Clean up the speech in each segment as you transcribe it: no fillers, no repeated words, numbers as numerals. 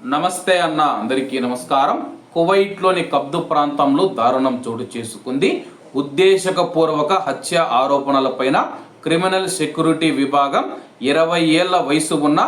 నమస్తే అన్న, అందరికీ నమస్కారం. కువైట్లోని కబ్దు ప్రాంతంలో దారుణం చోటు చేసుకుంది. ఉద్దేశపూర్వక హత్య ఆరోపణలపైన క్రిమినల్ సెక్యూరిటీ విభాగం 20 ఏళ్ల వయసు ఉన్న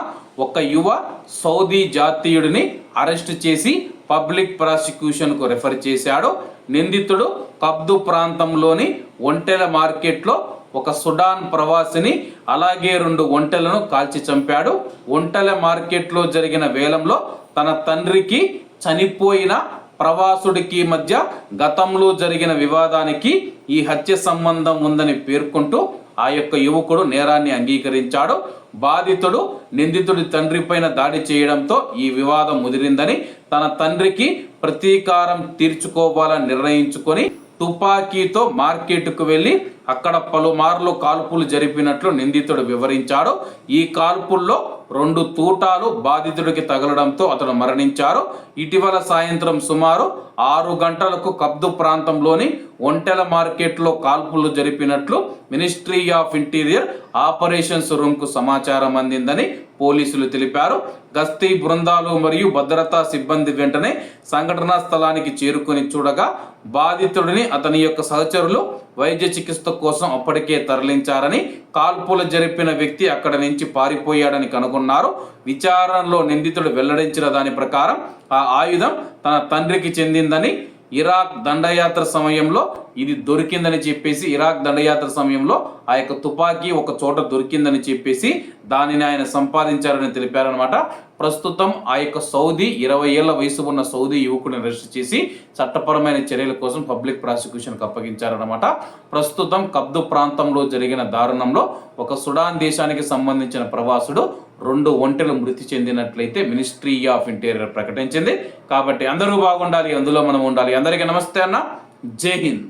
ఒక యువ సౌదీ జాతీయుడిని అరెస్ట్ చేసి పబ్లిక్ ప్రాసిక్యూషన్కు రెఫర్ చేశాడు. నిందితుడు కబ్దు ప్రాంతంలోని ఒంటెల మార్కెట్లో ఒక సుడాన్ ప్రవాసిని అలాగే 2 ఒంటెలను కాల్చి చంపాడు. ఒంటెల మార్కెట్లో జరిగిన వేలంలో తన తండ్రికి చనిపోయిన ప్రవాసుడికి మధ్య గతంలో జరిగిన వివాదానికి ఈ హత్య సంబంధం ఉందని పేర్కొంటూ ఆ యొక్క యువకుడు నేరాన్ని అంగీకరించాడు. బాధితుడు నిందితుడి తండ్రిపైన దాడి చేయడంతో ఈ వివాదం ముదిరిందని, తన తండ్రికి ప్రతీకారం తీర్చుకోవాలని నిర్ణయించుకొని తుపాకీతో మార్కెట్కు వెళ్లి అక్కడ పలుమార్లు కాల్పులు జరిపినట్లు నిందితుడు వివరించాడు. ఈ కాల్పుల్లో 2 తూటాలు బాధితుడికి తగలడంతో అతడు మరణించారు. ఇటీవల సాయంత్రం సుమారు 6 గంటలకు కబ్దు ప్రాంతంలోని ఒంటెల మార్కెట్లో కాల్పులు జరిపినట్లు మినిస్ట్రీ ఆఫ్ ఇంటీరియర్ ఆపరేషన్స్ రూమ్కు సమాచారం అందిందని పోలీసులు తెలిపారు. గస్తీ బృందాలు మరియు భద్రతా సిబ్బంది వెంటనే సంఘటనా స్థలానికి చేరుకొని చూడగా బాధితుడిని అతని యొక్క సహచరులు వైద్య చికిత్స కోసం అప్పటికే తరలించారని, కాల్పులు జరిపిన వ్యక్తి అక్కడి నుంచి పారిపోయాడని కనుగొన్నారు. విచారణలో నిందితుడు వెల్లడించిన దాని ప్రకారం ఆ ఆయుధం తన తండ్రికి చెందిందని, ఇరాక్ దండయాత్ర సమయంలో ఇది దొరికిందని చెప్పేసి, ఇరాక్ దండయాత్ర సమయంలో ఆ యొక్క తుపాకీ ఒక చోట దొరికిందని చెప్పేసి దానిని ఆయన సంపాదించారని తెలిపారనమాట. ప్రస్తుతం ఆ యొక్క సౌదీ 20 ఏళ్ల వయసు ఉన్న సౌదీ యువకుడిని అరెస్ట్ చేసి చట్టపరమైన చర్యల కోసం పబ్లిక్ ప్రాసిక్యూషన్కి అప్పగించారనమాట. ప్రస్తుతం కబ్దు ప్రాంతంలో జరిగిన దారుణంలో ఒక సుడాన్ దేశానికి సంబంధించిన ప్రవాసుడు 2 ఒంటెలు మృతి చెందినట్లయితే మినిస్ట్రీ ఆఫ్ ఇంటీరియర్ ప్రకటించింది. కాబట్టి అందరూ బాగుండాలి, అందులో మనం ఉండాలి. అందరికీ నమస్తే అన్న, జై హింద్.